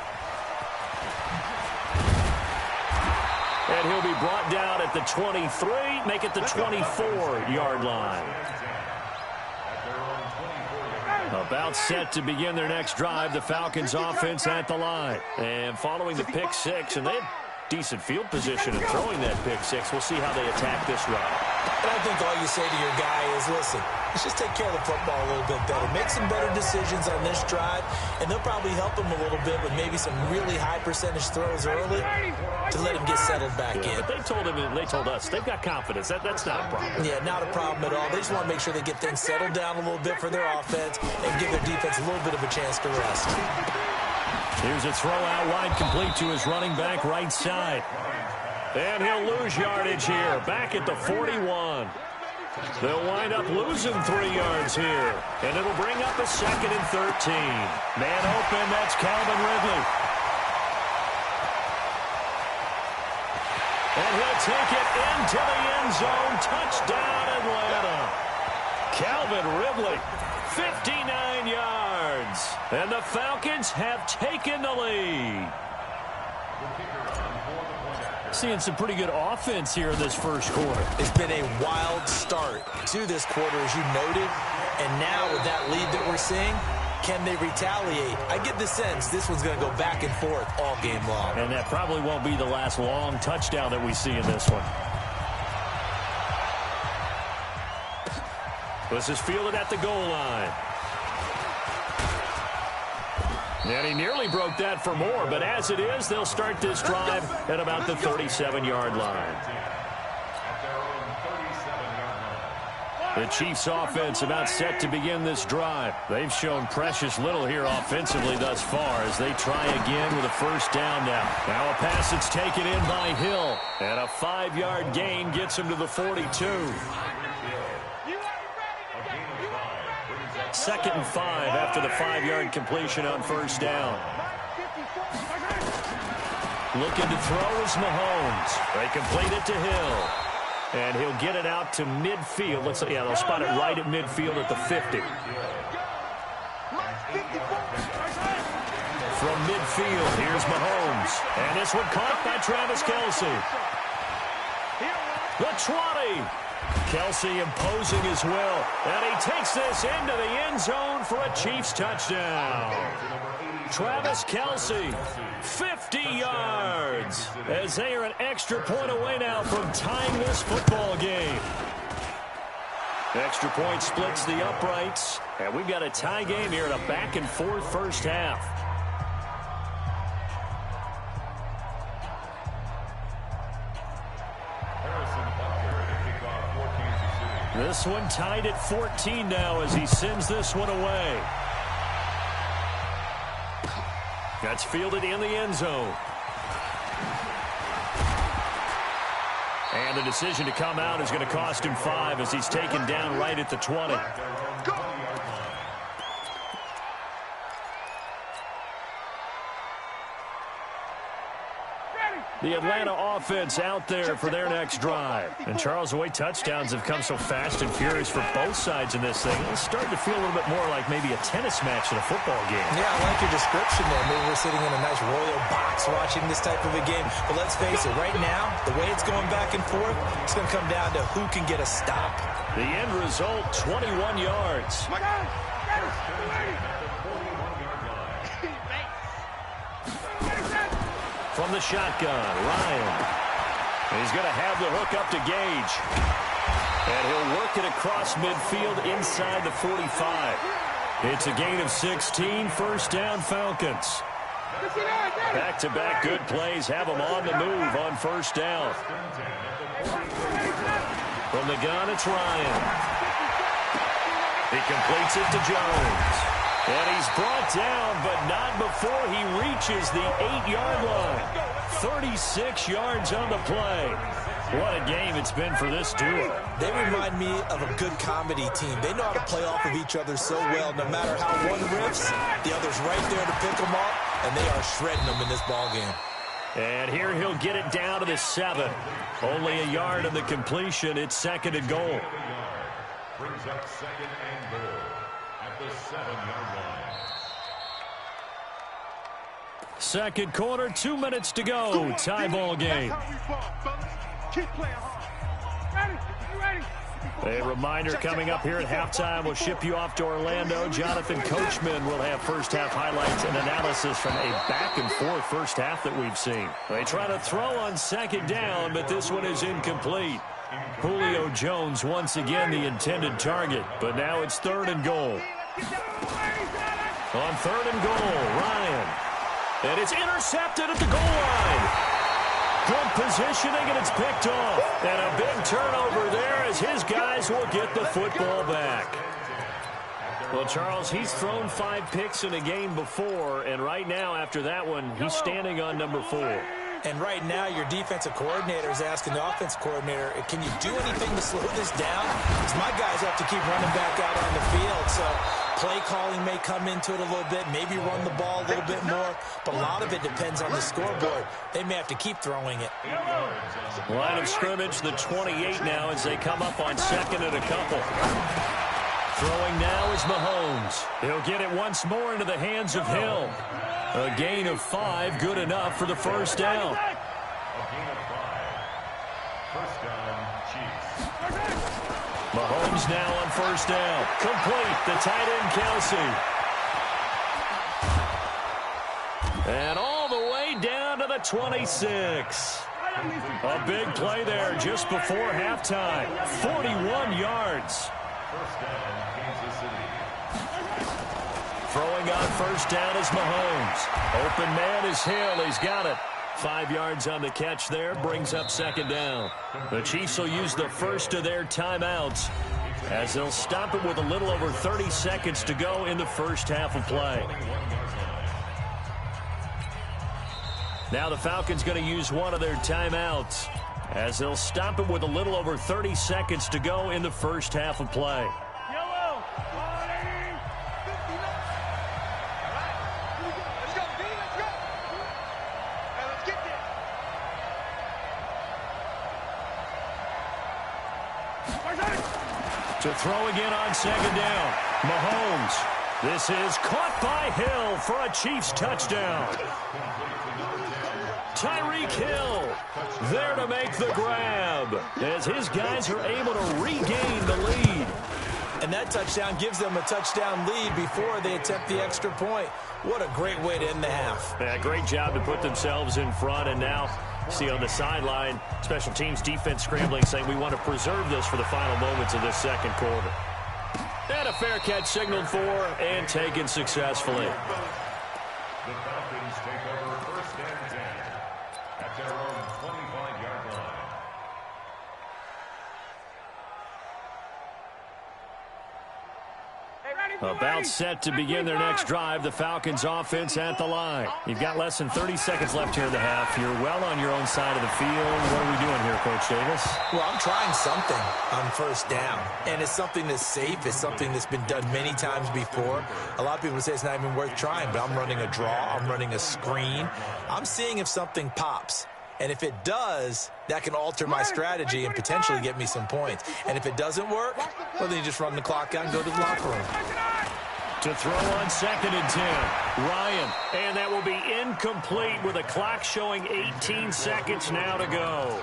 And he'll be brought down at the 23, make it the 24-yard line. About set to begin their next drive, the Falcons offense at the line. And following the pick 6, and they had decent field position in throwing that pick 6. We'll see how they attack this run. And I think all you say to your guy is, listen, let's just take care of the football a little bit better. Make some better decisions on this drive, and they'll probably help him a little bit with maybe some really high percentage throws early to let him get settled back in. But they told us they've got confidence. That's not a problem. Yeah, not a problem at all. They just want to make sure they get things settled down a little bit for their offense and give their defense a little bit of a chance to rest. Here's a throw out wide, complete to his running back right side. And he'll lose yardage here, back at the 41. They'll wind up losing 3 yards here. And it'll bring up a 2nd and 13. Man open, that's Calvin Ridley. And he'll take it into the end zone. Touchdown, Atlanta. Calvin Ridley, 59 yards. And the Falcons have taken the lead. Seeing some pretty good offense here in this first quarter. It's been a wild start to this quarter, as you noted. And now with that lead that we're seeing, can they retaliate? I get the sense this one's going to go back and forth all game long. And that probably won't be the last long touchdown that we see in this one. This is fielded at the goal line. And he nearly broke that for more, but as it is, they'll start this drive at about the 37-yard line. The Chiefs offense about set to begin this drive. They've shown precious little here offensively thus far as they try again with a first down now. Now a pass that's taken in by Hill. And a 5-yard gain gets him to the 42. 2nd and 5 after the 5-yard completion on first down. Looking to throw is Mahomes. They complete it to Hill. And he'll get it out to midfield. Let's see, yeah, they'll spot it right at midfield at the 50. From midfield, here's Mahomes. And this one caught by Travis Kelce. The 20. Kelce imposing his will. And he takes this into the end zone for a Chiefs touchdown. Travis Kelce, 50 yards, as they are an extra point away now from tying this football game. Extra point splits the uprights, and we've got a tie game here in a back-and-forth first half. This one tied at 14 now as he sends this one away. That's fielded in the end zone. And the decision to come out is going to cost him 5 as he's taken down right at the 20. The Atlanta offense out there for their next drive. And Charles, the way touchdowns have come so fast and furious for both sides in this thing, it's starting to feel a little bit more like maybe a tennis match in a football game. Yeah, I like your description there. Maybe we're sitting in a nice royal box watching this type of a game. But let's face it, right now, the way it's going back and forth, it's going to come down to who can get a stop. The end result, 21 yards. From the shotgun, Ryan. He's going to have the hook up to Gage. And he'll work it across midfield inside the 45. It's a gain of 16, first down Falcons. Back-to-back good plays have them on the move on first down. From the gun, it's Ryan. He completes it to Jones. And he's brought down, but not before he reaches the 8-yard line. 36 yards on the play. What a game it's been for this duo. They remind me of a good comedy team. They know how to play off of each other so well. No matter how one riffs, the other's right there to pick them up, and they are shredding them in this ball game. And here he'll get it down to the 7. Only a yard on the completion. It's second and goal. Brings up second and goal at the 7-yard line. Second quarter, 2 minutes to go. Tie ball game. A reminder coming up here at halftime. We'll ship you off to Orlando. Jonathan Coachman will have first half highlights and analysis from a back-and-forth first half that we've seen. They try to throw on second down, but this one is incomplete. Julio Jones once again the intended target, but now it's third and goal. On third and goal, Ryan. And it's intercepted at the goal line. Good positioning, and it's picked off. And a big turnover there as his guys will get the football back. Well, Charles, he's thrown 5 picks in a game before, and right now after that one, he's standing on number 4. And right now, your defensive coordinator is asking the offensive coordinator, can you do anything to slow this down? Because my guys have to keep running back out on the field. So play calling may come into it a little bit, maybe run the ball a little bit more. But a lot of it depends on the scoreboard. They may have to keep throwing it. Line of scrimmage, the 28 now as they come up on second and a couple. Throwing now is Mahomes. He'll get it once more into the hands of Hill. A gain of 5, good enough for the first down. A gain of 5. First down, Chiefs. Mahomes now on first down. Complete, the tight end Kelce. And all the way down to the 26. A big play there just before halftime. 41 yards. First down, Kansas City. Throwing on first down is Mahomes. Open man is Hill. He's got it. 5 yards on the catch there. Brings up second down. The Chiefs will use the first of their timeouts as they'll stop it with a little over 30 seconds to go in the first half of play. Now the Falcons going to use one of their timeouts as they'll stop it with a little over 30 seconds to go in the first half of play. To throw again on second down. Mahomes. This is caught by Hill for a Chiefs touchdown. Tyreek Hill there to make the grab as his guys are able to regain the lead. And that touchdown gives them a touchdown lead before they attempt the extra point. What a great way to end the half. Yeah, great job to put themselves in front. And now, see on the sideline, special teams defense scrambling, saying we want to preserve this for the final moments of this second quarter. And a fair catch signaled for and taken successfully. The Falcons take over first and 10 at their own 25-yard line. About set to begin their next drive, the Falcons offense at the line. You've got less than 30 seconds left here in the half. You're well on your own side of the field. What are we doing here, Coach Davis? Well, I'm trying something on first down, and it's something that's safe. It's something that's been done many times before. A lot of people say it's not even worth trying, but I'm running a draw. I'm running a screen. I'm seeing if something pops. And if it does, that can alter my strategy and potentially get me some points. And if it doesn't work, well, then you just run the clock out and go to the locker room. To throw on second and 10, Ryan. And that will be incomplete with a clock showing 18 seconds now to go.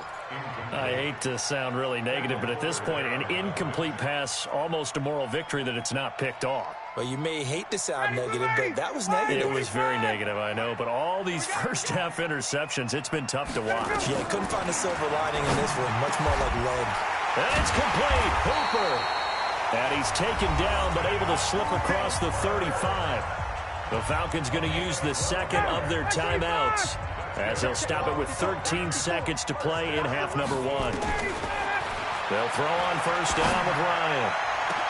I hate to sound really negative, but at this point, an incomplete pass, almost a moral victory that it's not picked off. Well, you may hate to sound negative, but that was negative. It was very negative, I know. But all these first-half interceptions, it's been tough to watch. Yeah, couldn't find a silver lining in this one. Much more like lead. And it's complete. Hooper. And he's taken down, but able to slip across the 35. The Falcons going to use the second of their timeouts, as they'll stop it with 13 seconds to play in half number one. They'll throw on first down with Ryan.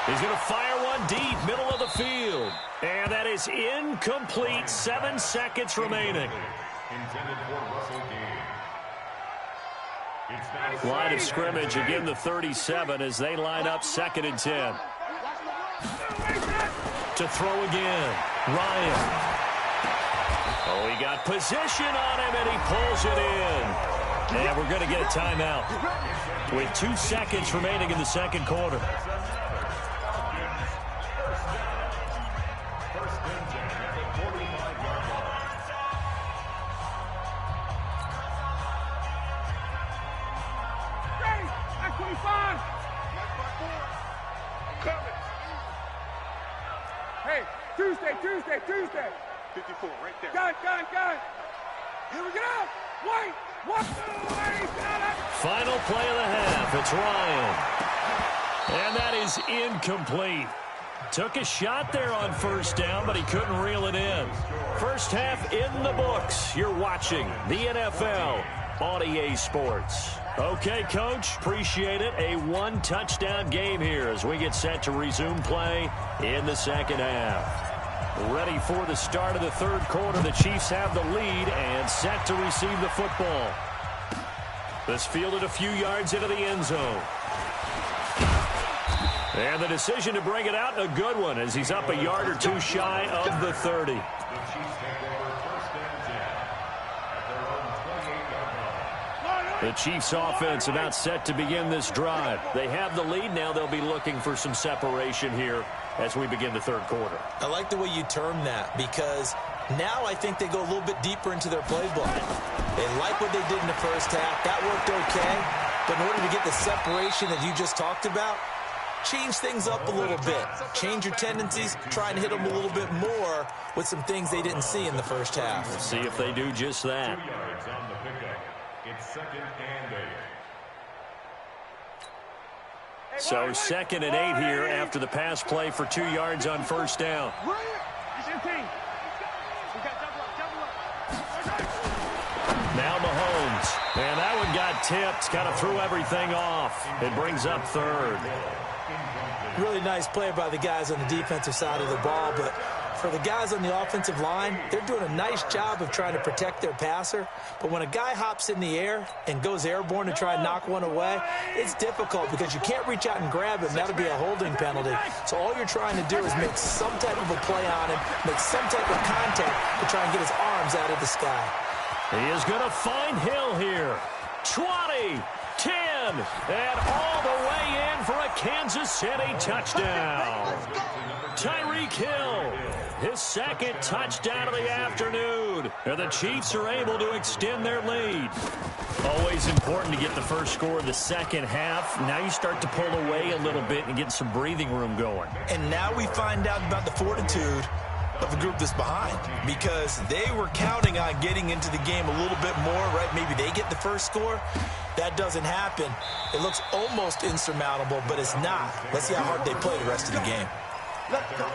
He's going to fire one deep, middle of the field. And that is incomplete. 7 seconds remaining. Intended for Russell Gage. Line of scrimmage, again the 37 as they line up second and 10. To throw again, Ryan. Oh, he got position on him, and he pulls it in. And we're going to get a timeout with 2 seconds remaining in the second quarter. Hey, Tuesday. 54, right there. Gun. Here we go. Wait. Final play of the half. It's Ryan. And that is incomplete. Took a shot there on first down, but he couldn't reel it in. First half in the books. You're watching the NFL on EA Sports. Okay, Coach, appreciate it. A one-touchdown game here as we get set to resume play in the second half. Ready for the start of the third quarter. The Chiefs have the lead and set to receive the football. This fielded a few yards into the end zone. And the decision to bring it out, a good one, as he's up a yard or two shy of the 30. The Chiefs offense about set to begin this drive. They have the lead now. They'll be looking for some separation here as we begin the third quarter. I like the way you term that, because now I think they go a little bit deeper into their playbook. They like what they did in the first half. That worked okay. But in order to get the separation that you just talked about, change things up a little bit. Change your tendencies. Try and hit them a little bit more with some things they didn't see in the first half. We'll see if they do just that. 2 yards on the pickup. It's second and 8. So second and 8 here after the pass play for 2 yards on first down. Now Mahomes. And that one got tipped. Kind of threw everything off. It brings up third. Really nice play by the guys on the defensive side of the ball, but for the guys on the offensive line, they're doing a nice job of trying to protect their passer. But when a guy hops in the air and goes airborne to try and knock one away, it's difficult because you can't reach out and grab him. That'll be a holding penalty. So all you're trying to do is make some type of a play on him, make some type of contact to try and get his arms out of the sky. He is going to find Hill here. 20, 10, And all the way in for a Kansas City touchdown. Tyreek Hill, his second touchdown of the afternoon. And the Chiefs are able to extend their lead. Always important to get the first score of the second half. Now you start to pull away a little bit and get some breathing room going. And now we find out about the fortitude of the group that's behind, because they were counting on getting into the game a little bit more, right? Maybe they get the first score. That doesn't happen. It looks almost insurmountable, but it's not. Let's see how hard they play the rest of the game. Let's go.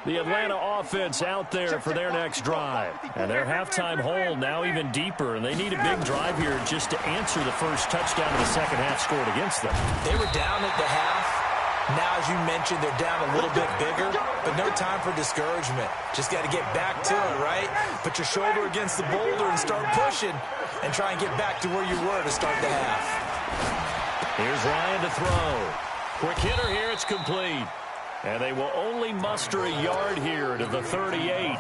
The Atlanta offense out there for their next drive. And their halftime hole now even deeper, and they need a big drive here just to answer the first touchdown of the second half scored against them. They were down at the half. Now, as you mentioned, they're down a little bit bigger, but no time for discouragement. Just got to get back to it, right? Put your shoulder against the boulder and start pushing and try and get back to where you were to start the half. Here's Ryan to throw. Quick hitter here, it's complete. And they will only muster a yard here to the 38.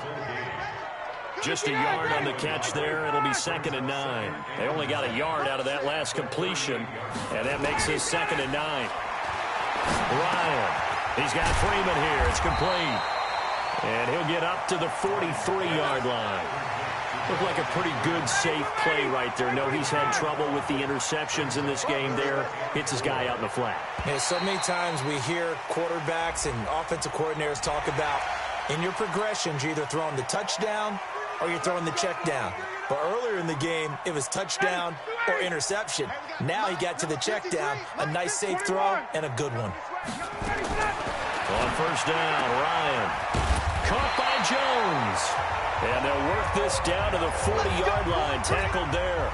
Just a yard on the catch there. It'll be 2nd and 9. They only got a yard out of that last completion, and that makes this 2nd and 9. Ryan, he's got Freeman here. It's complete. And he'll get up to the 43-yard line. Looked like a pretty good, safe play right there. No, he's had trouble with the interceptions in this game there. Hits his guy out in the flat. Yeah, so many times we hear quarterbacks and offensive coordinators talk about in your progressions, you're either throwing the touchdown or you're throwing the check down. But earlier in the game, it was touchdown or interception. Now he got to the check down, a nice safe throw, and a good one. On first down, Ryan. Caught by Jones. And they'll work this down to the 40-yard line, tackled there.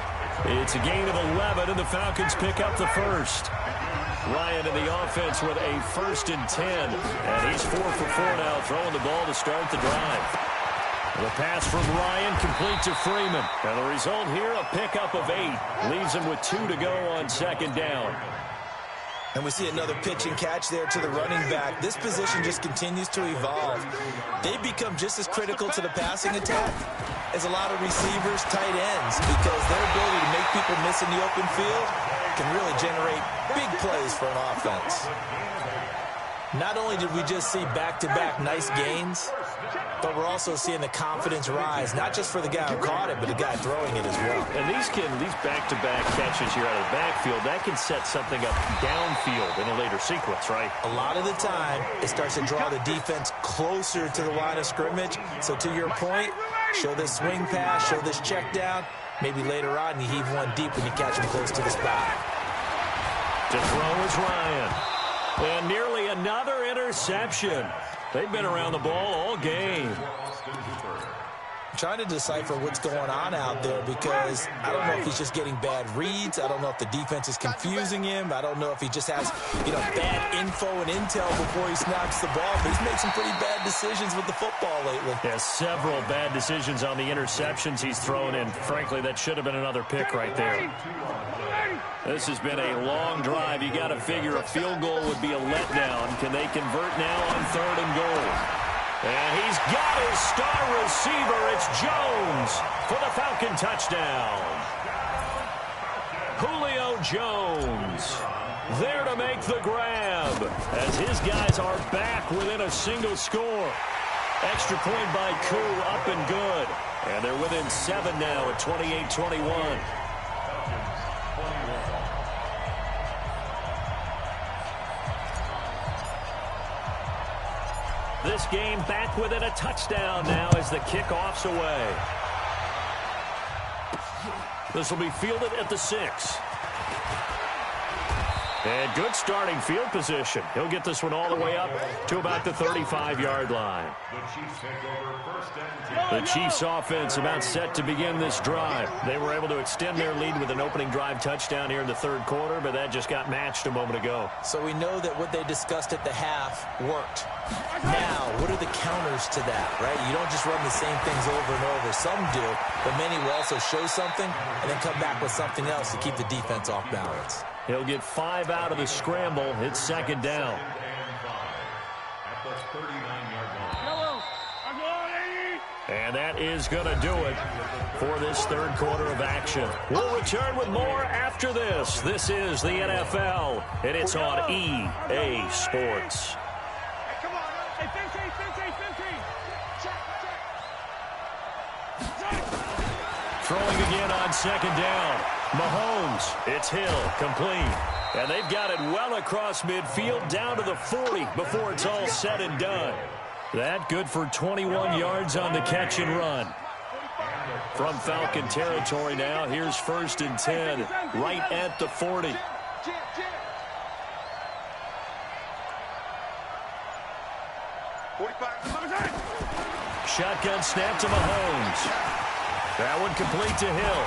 It's a gain of 11, and the Falcons pick up the first. Ryan in the offense with a 1st and 10. And he's 4 for 4 now, throwing the ball to start the drive. The pass from Ryan complete to Freeman. And the result here, a pickup of 8. Leaves him with 2 to go on 2nd down. And we see another pitch and catch there to the running back. This position just continues to evolve. They become just as critical to the passing attack as a lot of receivers, tight ends, because their ability to make people miss in the open field can really generate big plays for an offense. Not only did we just see back-to-back nice gains, but we're also seeing the confidence rise, not just for the guy who caught it, but the guy throwing it as well. And these back-to-back catches here out of the backfield, that can set something up downfield in a later sequence, right? A lot of the time, it starts to draw the defense closer to the line of scrimmage. So to your point, show this swing pass, show this check down. Maybe later on, you heave one deep when you catch him close to the spot. To throw is Ryan. And nearly another interception. They've been around the ball all game. I'm trying to decipher what's going on out there, because I don't know if he's just getting bad reads. I don't know if the defense is confusing him. I don't know if he just has, bad info and intel before he snaps the ball. But he's made some pretty bad decisions with the football lately. Yeah, several bad decisions on the interceptions he's thrown in. Frankly, that should have been another pick right there. This has been a long drive. You got to figure a field goal would be a letdown. Can they convert now on 3rd and goal? And he's got his star receiver. It's Jones for the Falcon touchdown. Julio Jones there to make the grab as his guys are back within a single score. Extra point by Koo, up and good. And they're within 7 now at 28-21. This game back within a touchdown now as the kickoff's away. This will be fielded at the 6. And good starting field position. He'll get this one all the way up to about the 35-yard line. The Chiefs offense about set to begin this drive. They were able to extend their lead with an opening drive touchdown here in the 3rd quarter, but that just got matched a moment ago. So we know that what they discussed at the half worked. Now, what are the counters to that, right? You don't just run the same things over and over. Some do, but many will also show something and then come back with something else to keep the defense off balance. He'll get 5 out of the scramble. It's second down. At the 39-yard line. And that is going to do it for this third quarter of action. We'll return with more after this. This is the NFL, and it's on EA Sports. Throwing again on second down. Mahomes, it's Hill, complete. And they've got it well across midfield down to the 40 before it's all said and done. That good for 21 yards on the catch and run. From Falcon territory now, here's 1st and 10, right at the 40. Shotgun snap to Mahomes. That one complete to Hill.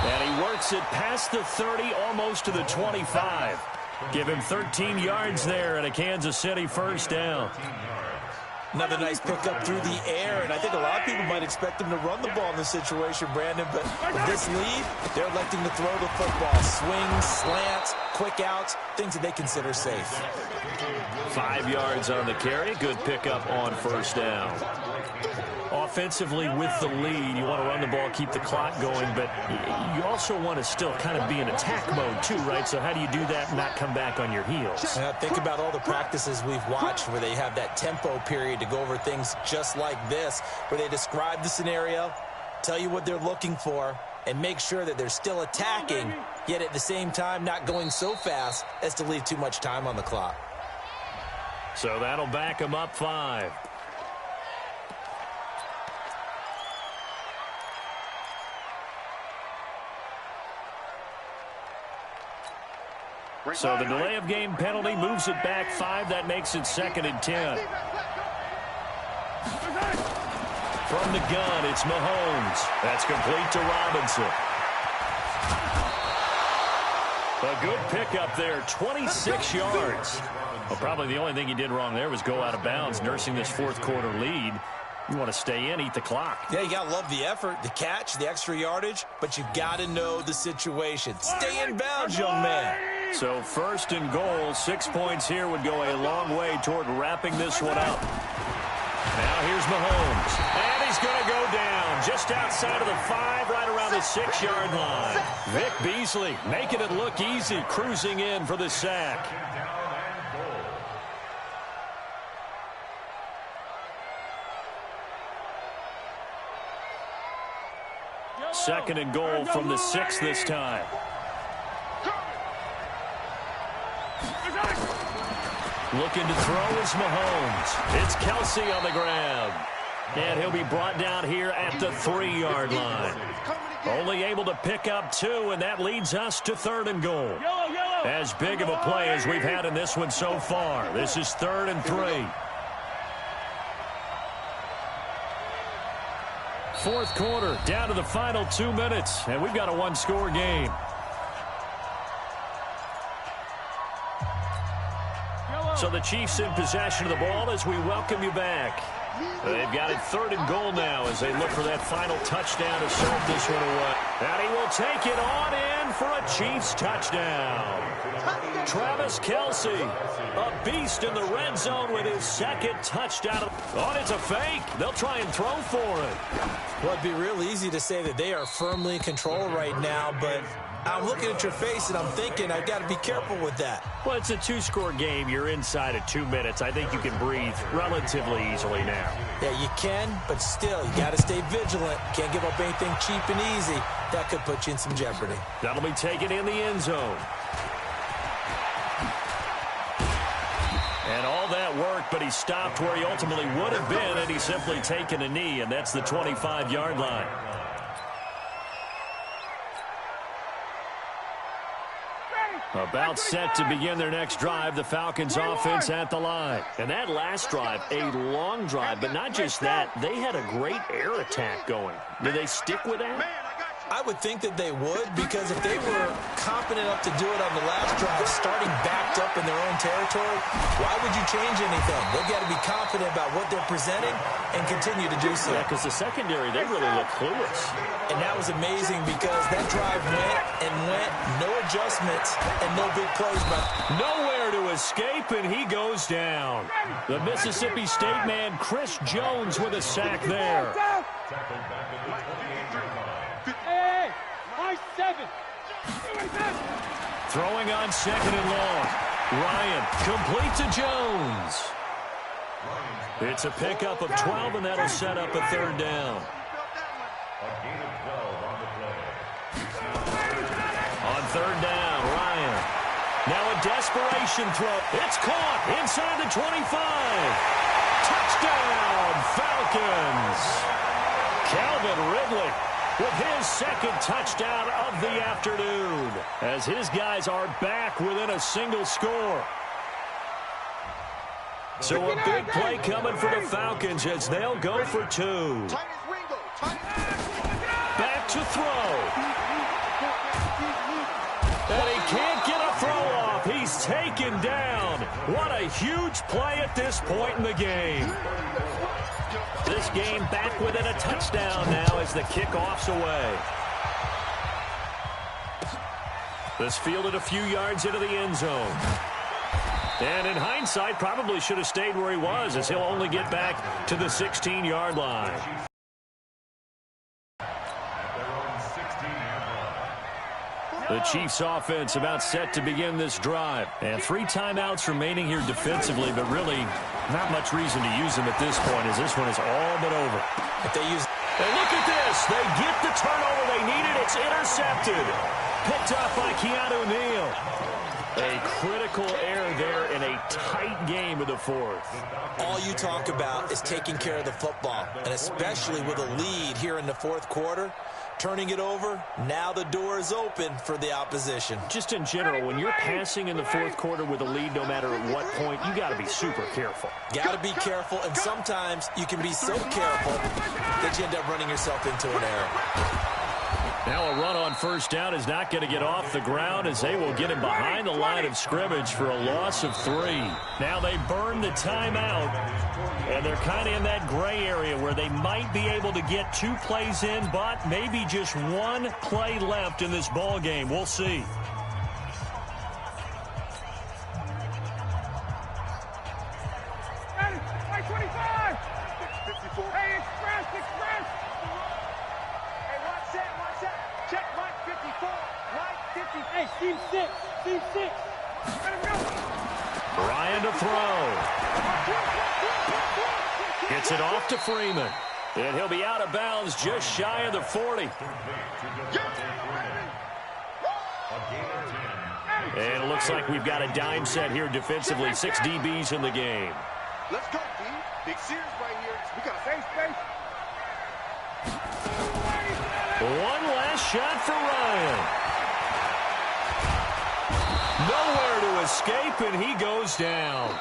And he works it past the 30, almost to the 25. Give him 13 yards there and a Kansas City first down. Another nice pickup through the air, and I think a lot of people might expect him to run the ball in this situation, Brandon, but with this lead, they're electing to throw the football. Swings, slants, quick outs, things that they consider safe. 5 yards on the carry. Good pickup on first down. Offensively, with the lead, you want to run the ball, keep the clock going, but you also want to still kind of be in attack mode too, right? So how do you do that and not come back on your heels? Think about all the practices we've watched where they have that tempo period to go over things just like this, where they describe the scenario, tell you what they're looking for, and make sure that they're still attacking, yet at the same time not going so fast as to leave too much time on the clock. So that'll back them up 5. So the delay of game penalty moves it back 5. That makes it 2nd and 10. From the gun, it's Mahomes. That's complete to Robinson. A good pickup there, 26 yards. Well, probably the only thing he did wrong there was go out of bounds, nursing this fourth quarter lead. You want to stay in, eat the clock. Yeah, you got to love the effort, the catch, the extra yardage, but you got to know the situation. Stay in bounds, young man. So 1st and goal, 6 points here would go a long way toward wrapping this one up. Now here's Mahomes. And he's going to go down just outside of the 5, right around the 6-yard line. Vic Beasley making it look easy, cruising in for the sack. Second and goal from the 6 this time. Looking to throw is Mahomes. It's Kelsey on the grab. And he'll be brought down here at the 3-yard line. Only able to pick up 2, and that leads us to 3rd and goal. As big of a play as we've had in this one so far. This is 3rd and 3. Fourth quarter, down to the final 2 minutes, and we've got a 1-score game. So the Chiefs in possession of the ball as we welcome you back. They've got it 3rd and goal now as they look for that final touchdown to start this one away. And he will take it on in for a Chiefs touchdown. Travis Kelsey, a beast in the red zone with his 2nd touchdown. Oh, it's a fake. They'll try and throw for it. Well, it'd be real easy to say that they are firmly in control right now, but I'm looking at your face and I'm thinking I've got to be careful with that. Well, it's a 2-score game. You're inside of 2 minutes. I think you can breathe relatively easily now. Yeah, you can, but still, you got to stay vigilant. Can't give up anything cheap and easy. That could put you in some jeopardy. That'll be taken in the end zone. And all that work, but he stopped where he ultimately would have been, and he's simply taken a knee, and that's the 25-yard line. About set to begin their next drive, the Falcons offense at the line. And that last drive, a long drive, but not just that, they had a great air attack going. Did they stick with that? I would think that they would, because if they were confident enough to do it on the last drive, starting backed up in their own territory, why would you change anything? They've got to be confident about what they're presenting and continue to do so. Yeah, because the secondary, they really look clueless. And that was amazing because that drive went and went, no adjustments and no big plays. But nowhere to escape, and he goes down. The Mississippi State man, Chris Jones, with a sack there. Hey, my 7. Throwing on 2nd and long. Ryan complete to Jones. It's a pickup of 12, and that'll set up a 3rd down. On 3rd down, Ryan. Now a desperation throw. It's caught inside the 25. Touchdown, Falcons. Calvin Ridley with his 2nd touchdown of the afternoon, as his guys are back within a single score. So a big play coming for the Falcons as they'll go for 2. Back to throw. And he can't get a throw off. He's taken down. What a huge play at this point in the game. This game back within a touchdown now as the kickoff's away. This fielded a few yards into the end zone. And in hindsight, probably should have stayed where he was, as he'll only get back to the 16-yard line. The Chiefs offense about set to begin this drive. And 3 timeouts remaining here defensively, but really not much reason to use them at this point, as this one is all but over. if they use... And look at this. They get the turnover they needed. It's intercepted. Picked up by Keanu Neal. A critical error there in a tight game of the 4th. All you talk about is taking care of the football, and especially with a lead here in the 4th quarter. Turning it over, now the door is open for the opposition. Just in general, when you're passing in the 4th quarter with a lead, no matter at what point, you got to be super careful. Got to be careful, and sometimes you can be so careful that you end up running yourself into an error. Now a run on 1st down is not going to get off the ground, as they will get him behind the line of scrimmage for a loss of 3. Now they burn the timeout, and they're kind of in that gray area where they might be able to get 2 plays in, but maybe just 1 play left in this ball game. We'll see. Hey, 25. 54. Hey, express. Check right 54, right 50. Hey, team 6. Let him go. Ryan to throw. Gets it off to Freeman. And he'll be out of bounds just shy of the 40. And it looks like we've got a dime set here defensively. 6 DBs in the game. Let's go, D. Big series right here. We got a safe space. One last shot for Ryan. Nowhere to escape, and he goes down.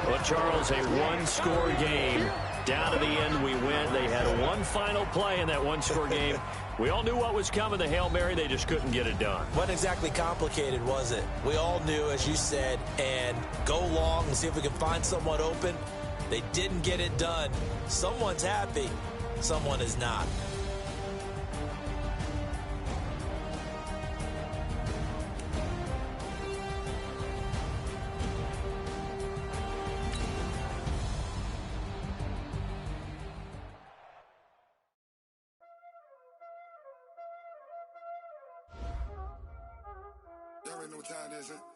Well, Charles, a 1-score game. Down to the end we went. They had 1 final play in that 1-score game. We all knew what was coming, the Hail Mary. They just couldn't get it done. Wasn't exactly complicated, was it? We all knew, as you said, and go long and see if we can find someone open. They didn't get it done. Someone's happy. Someone is not. Y'all already know what time it is, huh?